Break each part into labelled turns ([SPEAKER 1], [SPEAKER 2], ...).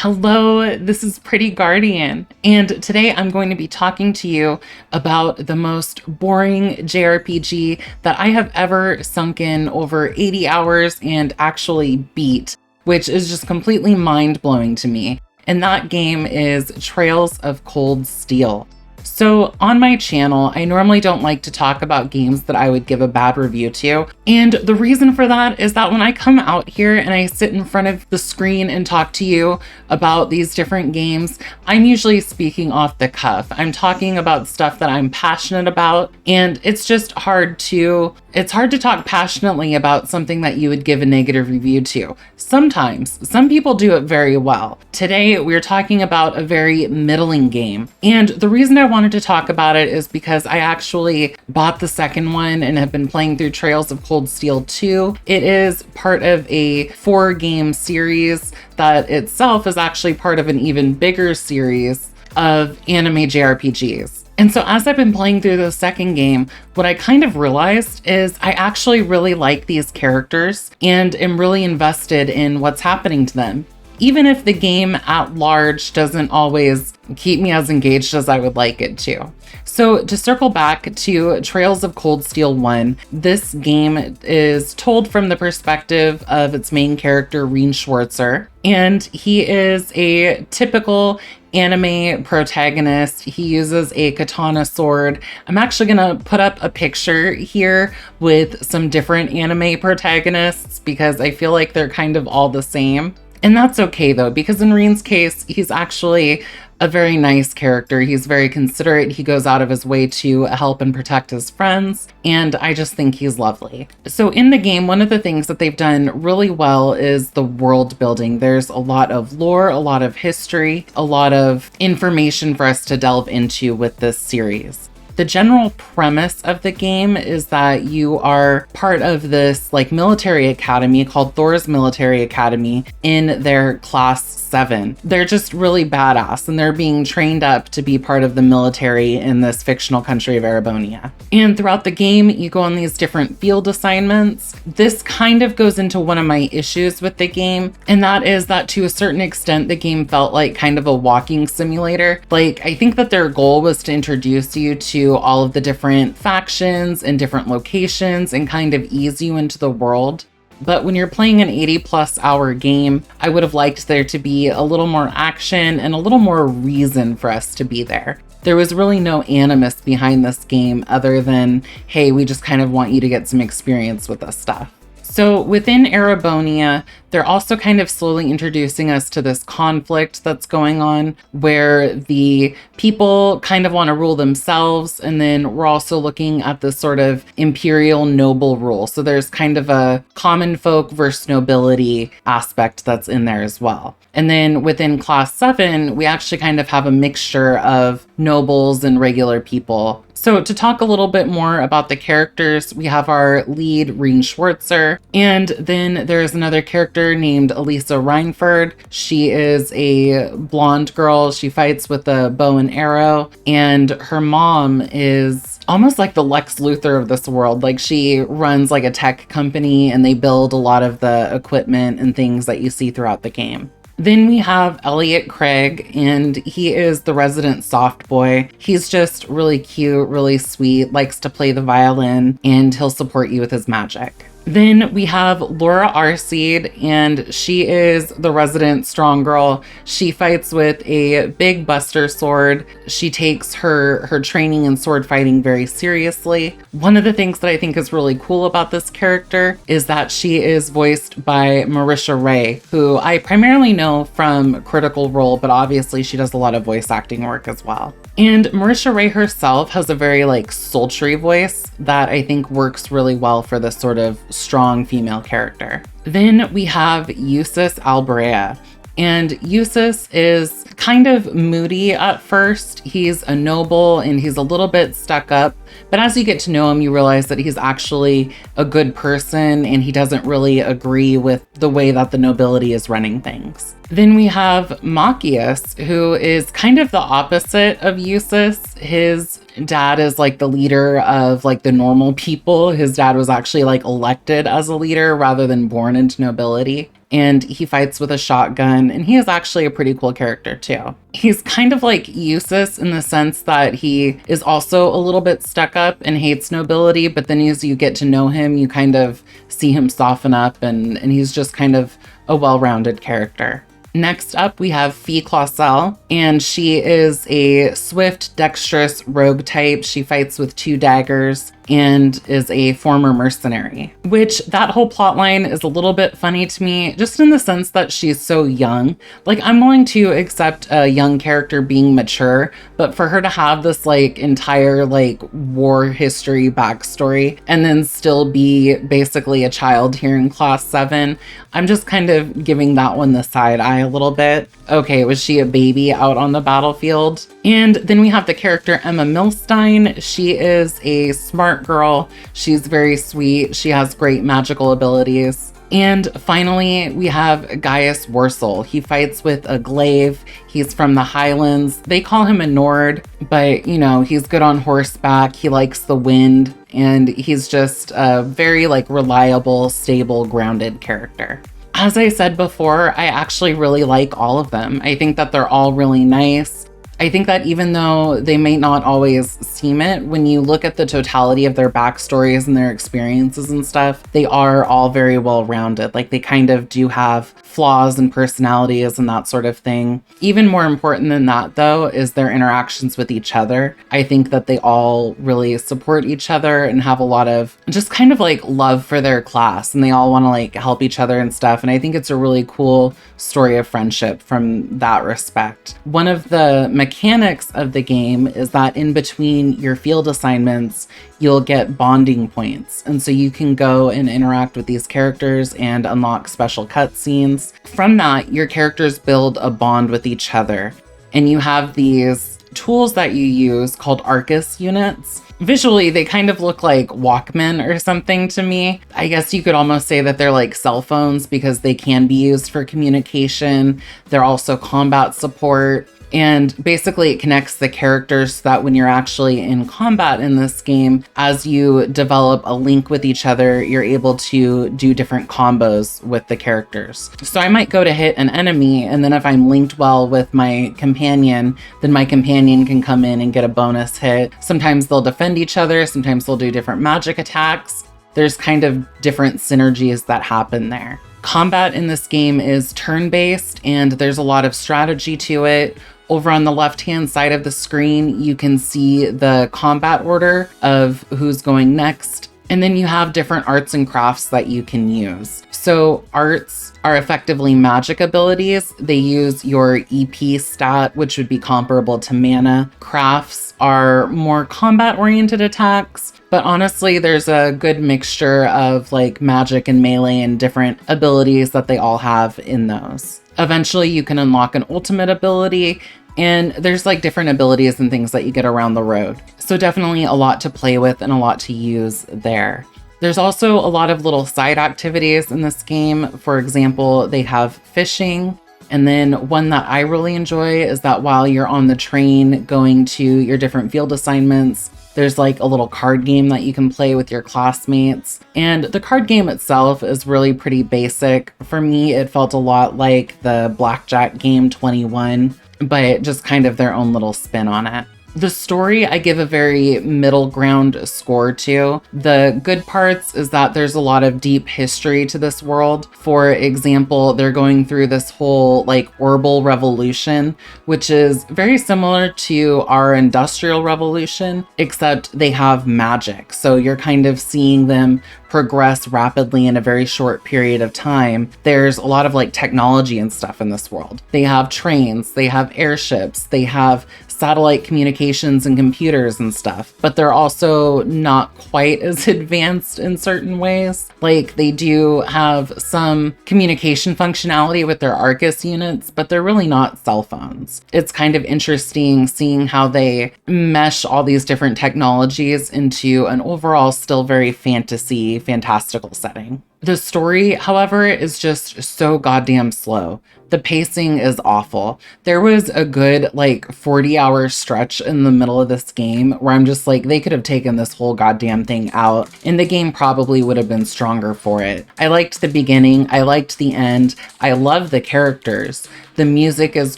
[SPEAKER 1] Hello, this is Pretty Guardian, and today I'm going to be talking to you about the most boring JRPG that I have ever sunk in over 80 hours and actually beat, which is just completely mind-blowing to me. And that game is Trails of Cold Steel. So on my channel, I normally don't like to talk about games that I would give a bad review to. And the reason for that is that when I come out here and I sit in front of the screen and talk to you about these different games, I'm usually speaking off the cuff. I'm talking about stuff that I'm passionate about, and it's just hard to talk passionately about something that you would give a negative review to. Sometimes, some people do it very well. Today, we're talking about a very middling game. And the reason I wanted to talk about it is because I actually bought the second one and have been playing through Trails of Cold Steel 2. It is part of a 4-game series that itself is actually part of an even bigger series of anime JRPGs. And so as I've been playing through the second game, what I kind of realized is I actually really like these characters and am really invested in what's happening to them, even if the game at large doesn't always keep me as engaged as I would like it to. So to circle back to Trails of Cold Steel 1, this game is told from the perspective of its main character, Rean Schwarzer, and he is a typical anime protagonist. He uses a katana sword. I'm actually gonna put up a picture here with some different anime protagonists because I feel like they're kind of all the same. And that's okay though, because in Rean's case, he's actually a very nice character. He's very considerate. He goes out of his way to help and protect his friends, and I just think he's lovely. So in the game, one of the things that they've done really well is the world building. There's a lot of lore, a lot of history, a lot of information for us to delve into with this series. The general premise of the game is that you are part of this military academy called Thor's Military Academy in their class 7. They're just really badass and they're being trained up to be part of the military in this fictional country of Erebonia. And throughout the game, you go on these different field assignments. This kind of goes into one of my issues with the game, and that is that to a certain extent, the game felt like kind of a walking simulator. I think that their goal was to introduce you to all of the different factions and different locations and kind of ease you into the world. But when you're playing an 80+ hour game, I would have liked there to be a little more action and a little more reason for us to be there. There was really no animus behind this game other than, hey, we just kind of want you to get some experience with this stuff. So within Erebonia, they're also kind of slowly introducing us to this conflict that's going on where the people kind of want to rule themselves. And then we're also looking at this sort of imperial noble rule. So there's kind of a common folk versus nobility aspect that's in there as well. And then within class 7, we actually kind of have a mixture of nobles and regular people. So to talk a little bit more about the characters, we have our lead, Rean Schwarzer, and then there's another character named Elisa Reinford. She is a blonde girl. She fights with a bow and arrow, and her mom is almost like the Lex Luthor of this world. She runs a tech company and they build a lot of the equipment and things that you see throughout the game. Then we have Elliot Craig, and he is the resident soft boy. He's just really cute, really sweet, likes to play the violin, and he'll support you with his magic. Then we have Laura Arseed, and she is the resident strong girl. She fights with a big buster sword. She takes her training in sword fighting very seriously. One of the things that I think is really cool about this character is that she is voiced by Marisha Ray, who I primarily know from Critical Role, but obviously she does a lot of voice acting work as well. And Marisha Ray herself has a very sultry voice that I think works really well for this sort of strong female character. Then we have Eustace Albrea. And Eustace is kind of moody at first. He's a noble and he's a little bit stuck up, but as you get to know him, you realize that he's actually a good person and he doesn't really agree with the way that the nobility is running things. Then we have Machias, who is kind of the opposite of Eustace. His dad is the leader of the normal people. His dad was actually elected as a leader rather than born into nobility. and he fights with a shotgun, and he is actually a pretty cool character too. He's kind of like Eustace in the sense that he is also a little bit stuck up and hates nobility, but then as you get to know him, you kind of see him soften up, and he's just kind of a well-rounded character. Next up, we have Fee Clausel, and she is a swift, dexterous rogue type. She fights with 2 daggers and is a former mercenary, which that whole plot line is a little bit funny to me, just in the sense that she's so young. Like, I'm going to accept a young character being mature, but for her to have this like entire like war history backstory and then still be basically a child here in class 7, I'm just kind of giving that one the side eye a little bit. Okay, was she a baby out on the battlefield? And then we have the character Emma Milstein. She is a smart girl. She's very sweet. She has great magical abilities. And finally, we have Gaius Worsel. He fights with a glaive. He's from the Highlands. They call him a Nord, but you know, he's good on horseback. He likes the wind, and he's just a very like reliable, stable, grounded character. As I said before, I actually really like all of them. I think that they're all really nice. I think that even though they may not always seem it, when you look at the totality of their backstories and their experiences and stuff, they are all very well rounded. Like, they kind of do have flaws and personalities and that sort of thing. Even more important than that, though, is their interactions with each other. I think that they all really support each other and have a lot of just kind of like love for their class, and they all want to like help each other and stuff. And I think it's a really cool story of friendship from that respect. One of the mechanics of the game is that in between your field assignments, you'll get bonding points. And so you can go and interact with these characters and unlock special cutscenes. From that, your characters build a bond with each other. And you have these tools that you use called Arcus units. Visually, they kind of look like Walkman or something to me. I guess you could almost say that they're like cell phones because they can be used for communication. They're also combat support. And basically it connects the characters so that when you're actually in combat in this game, as you develop a link with each other, you're able to do different combos with the characters. So I might go to hit an enemy, and then if I'm linked well with my companion, then my companion can come in and get a bonus hit. Sometimes they'll defend each other, sometimes they'll do different magic attacks. There's kind of different synergies that happen there. Combat in this game is turn-based, and there's a lot of strategy to it. Over on the left-hand side of the screen, you can see the combat order of who's going next. And then you have different arts and crafts that you can use. So arts are effectively magic abilities. They use your EP stat, which would be comparable to mana. Crafts are more combat-oriented attacks. But honestly, there's a good mixture of like magic and melee and different abilities that they all have in those. Eventually, you can unlock an ultimate ability, and there's like different abilities and things that you get around the road. So definitely a lot to play with and a lot to use there. There's also a lot of little side activities in this game. For example, they have fishing. And then one that I really enjoy is that while you're on the train going to your different field assignments, there's like a little card game that you can play with your classmates. And the card game itself is really pretty basic. For me, it felt a lot like the blackjack game 21, but just kind of their own little spin on it. The story, I give a very middle ground score to. The good parts is that there's a lot of deep history to this world. For example, they're going through this whole like Orbal revolution, which is very similar to our Industrial Revolution, except they have magic. So you're kind of seeing them progress rapidly in a very short period of time. There's a lot of like technology and stuff in this world. They have trains, they have airships, they have satellite communications and computers and stuff, but they're also not quite as advanced in certain ways. Like they do have some communication functionality with their Arcus units, but they're really not cell phones. It's kind of interesting seeing how they mesh all these different technologies into an overall still very fantasy fantastical setting. The story, however, is just so goddamn slow. The pacing is awful. There was a good 40-hour stretch in the middle of this game where I'm just like, they could have taken this whole goddamn thing out and the game probably would have been stronger for it. I liked the beginning. I liked the end. I love the characters. The music is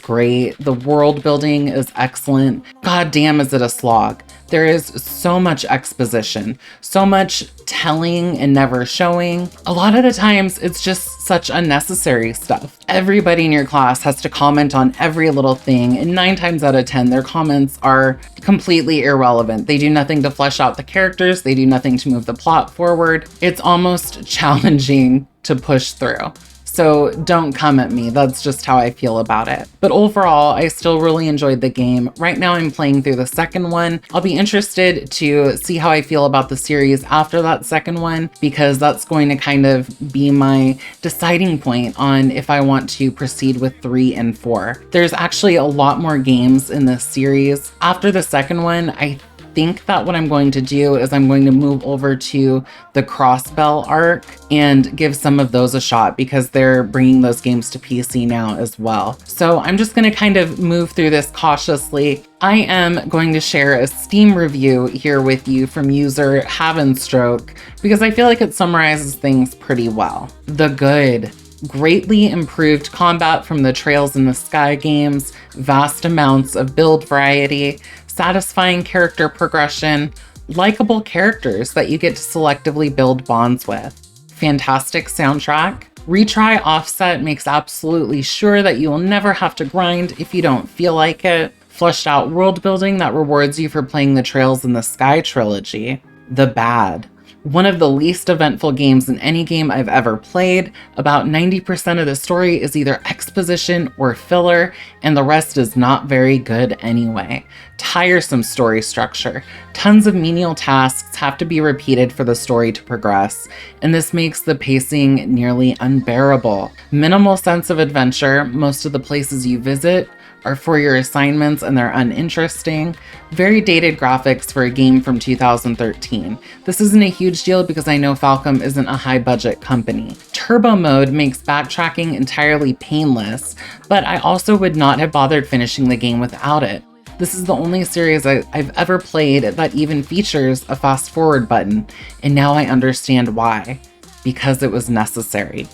[SPEAKER 1] great. The world building is excellent. God damn, is it a slog. There is so much exposition, so much telling and never showing. A lot of the times it's just such unnecessary stuff. Everybody in your class has to comment on every little thing, and 9 times out of 10, their comments are completely irrelevant. They do nothing to flesh out the characters. They do nothing to move the plot forward. It's almost challenging to push through. So don't come at me. That's just how I feel about it. But overall, I still really enjoyed the game. Right now I'm playing through the second one. I'll be interested to see how I feel about the series after that second one, because that's going to kind of be my deciding point on if I want to proceed with 3 and 4. There's actually a lot more games in this series. After the second one, I think that what I'm going to do is I'm going to move over to the Crossbell arc and give some of those a shot, because they're bringing those games to PC now as well. So I'm just going to kind of move through this cautiously. I am going to share a Steam review here with you from user Havenstroke, because I feel like it summarizes things pretty well. The good. Greatly improved combat from the Trails in the Sky games, vast amounts of build variety, satisfying character progression, likable characters that you get to selectively build bonds with. Fantastic soundtrack. Retry Offset makes absolutely sure that you will never have to grind if you don't feel like it. Fleshed out world building that rewards you for playing the Trails in the Sky trilogy. The bad. One of the least eventful games in any game I've ever played. About 90% of the story is either exposition or filler, and the rest is not very good anyway. Tiresome story structure. Tons of menial tasks have to be repeated for the story to progress, and this makes the pacing nearly unbearable. Minimal sense of adventure. Most of the places you visit are for your assignments and they're uninteresting. Very dated graphics for a game from 2013. This isn't a huge deal because I know Falcom isn't a high budget company. Turbo mode makes backtracking entirely painless, but I also would not have bothered finishing the game without it. This is the only series I've ever played that even features a fast forward button, and now I understand why. Because it was necessary.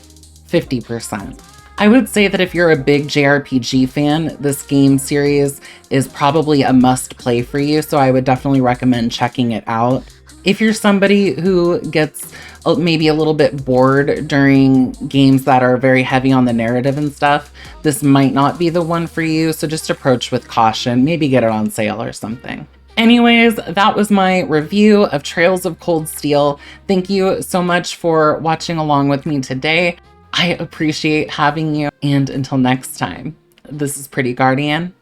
[SPEAKER 1] 50%. I would say that if you're a big JRPG fan, this game series is probably a must play for you, so I would definitely recommend checking it out. If you're somebody who gets maybe a little bit bored during games that are very heavy on the narrative and stuff, this might not be the one for you, so just approach with caution, maybe get it on sale or something. Anyways, that was my review of Trails of Cold Steel. Thank you so much for watching along with me today. I appreciate having you, and until next time, this is Pretty Guardian,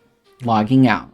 [SPEAKER 1] logging out.